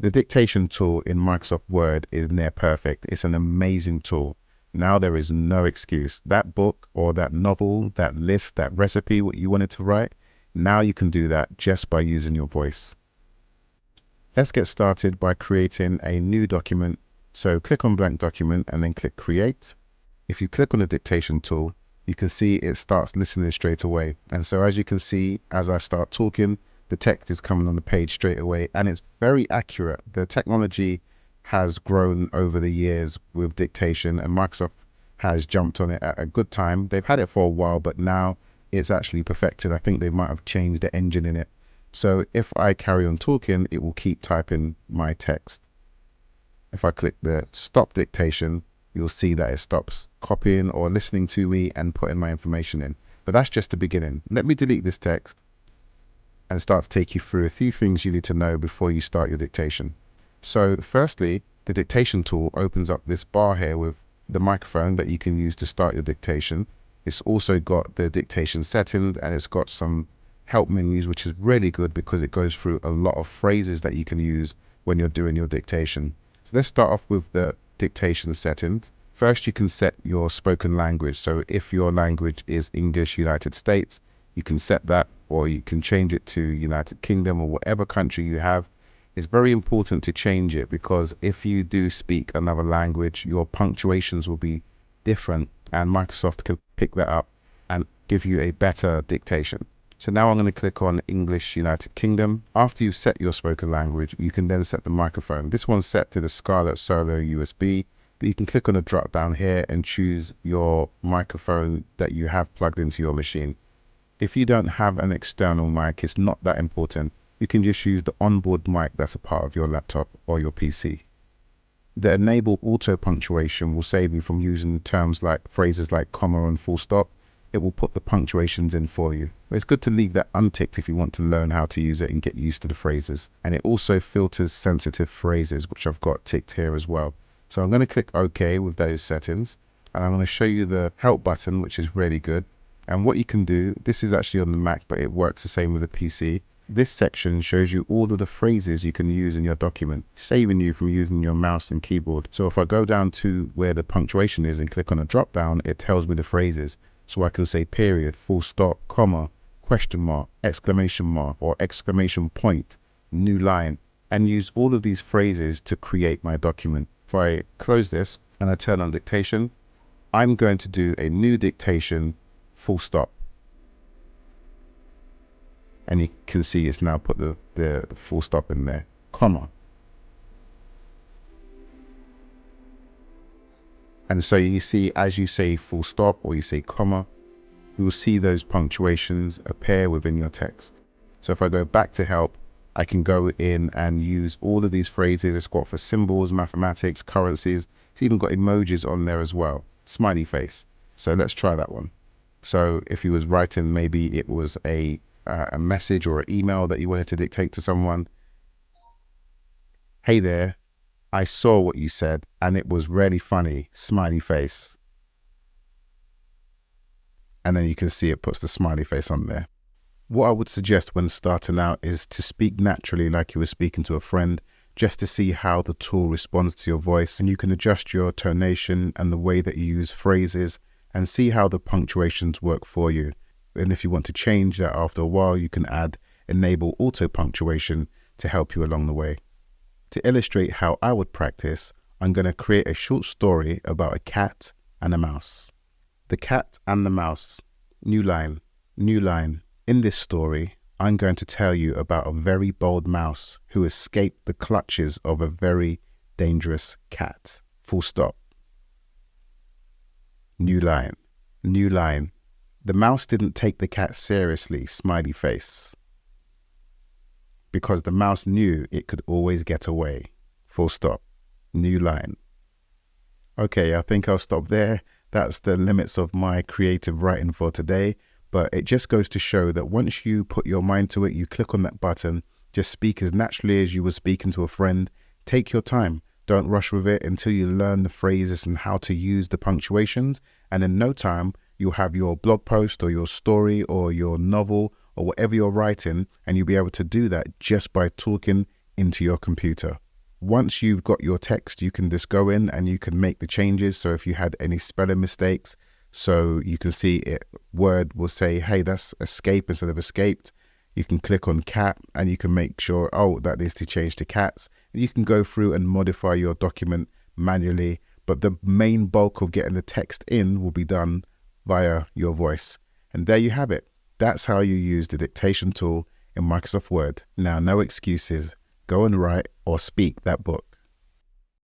The dictation tool in Microsoft Word is near perfect. It's an amazing tool. Now there is no excuse. That book or that novel, that list, that recipe, what you wanted to write, now you can do that just by using your voice. Let's get started by creating a new document. So click on blank document and then click create. If you click on the dictation tool, you can see it starts listening straight away. And so as you can see, as I start talking, the text is coming on the page straight away, and it's very accurate. The technology has grown over the years with dictation, and Microsoft has jumped on it at a good time. They've had it for a while, but now it's actually perfected. I think they might have changed the engine in it. So if I carry on talking, it will keep typing my text. If I click the stop dictation, you'll see that it stops copying or listening to me and putting my information in. But that's just the beginning. Let me delete this text and start to take you through a few things you need to know before you start your dictation. So firstly, the dictation tool opens up this bar here with the microphone that you can use to start your dictation. It's also got the dictation settings, and it's got some help menus, which is really good because it goes through a lot of phrases that you can use when you're doing your dictation. So let's start off with the dictation settings. First, you can set your spoken language. So if your language is English United States, you can set that, or you can change it to United Kingdom or whatever country you have. It's very important to change it because if you do speak another language, your punctuations will be different, and Microsoft can pick that up and give you a better dictation. So now I'm going to click on English United Kingdom. After you've set your spoken language, you can then set the microphone. This one's set to the Scarlett Solo USB, but you can click on the drop down here and choose your microphone that you have plugged into your machine. If you don't have an external mic, it's not that important. You can just use the onboard mic that's a part of your laptop or your PC. The enable auto punctuation will save you from using terms like phrases like comma and full stop. It will put the punctuations in for you. But it's good to leave that unticked if you want to learn how to use it and get used to the phrases. And it also filters sensitive phrases, which I've got ticked here as well. So I'm going to click OK with those settings, and I'm going to show you the help button, which is really good. And what you can do, this is actually on the Mac, but it works the same with the PC. This section shows you all of the phrases you can use in your document, saving you from using your mouse and keyboard. So if I go down to where the punctuation is and click on a drop down, it tells me the phrases. So I can say period, full stop, comma, question mark, exclamation mark, or exclamation point, new line, and use all of these phrases to create my document. If I close this and I turn on dictation, I'm going to do a new dictation, full stop. And you can see it's now put the full stop in there, comma. And so you see, as you say full stop or you say comma, you will see those punctuations appear within your text. So if I go back to help, I can go in and use all of these phrases. It's got for symbols, mathematics, currencies. It's even got emojis on there as well. Smiley face. So let's try that one. So if you was writing, maybe it was a message or an email that you wanted to dictate to someone. Hey there, I saw what you said and it was really funny, smiley face. And then you can see it puts the smiley face on there. What I would suggest when starting out is to speak naturally like you were speaking to a friend, just to see how the tool responds to your voice, and you can adjust your tonation and the way that you use phrases and see how the punctuations work for you. And if you want to change that after a while, you can add enable auto punctuation to help you along the way. To illustrate how I would practice, I'm going to create a short story about a cat and a mouse. The cat and the mouse. New line. New line. In this story, I'm going to tell you about a very bold mouse who escaped the clutches of a very dangerous cat. Full stop. New line. New line. The mouse didn't take the cat seriously, smiley face. Because the mouse knew it could always get away. Full stop. New line. Okay, I think I'll stop there. That's the limits of my creative writing for today. But it just goes to show that once you put your mind to it, you click on that button, just speak as naturally as you were speaking to a friend. Take your time. Don't rush with it until you learn the phrases and how to use the punctuations. And in no time, you'll have your blog post or your story or your novel or whatever you're writing, and you'll be able to do that just by talking into your computer. Once you've got your text, you can just go in and you can make the changes. So if you had any spelling mistakes, so you can see it, Word will say, hey, that's escape instead of escaped. You can click on cat and you can make sure, oh, that needs to change to cats. And you can go through and modify your document manually, but the main bulk of getting the text in will be done via your voice. And there you have it. That's how you use the dictation tool in Microsoft Word. Now, no excuses. Go and write or speak that book.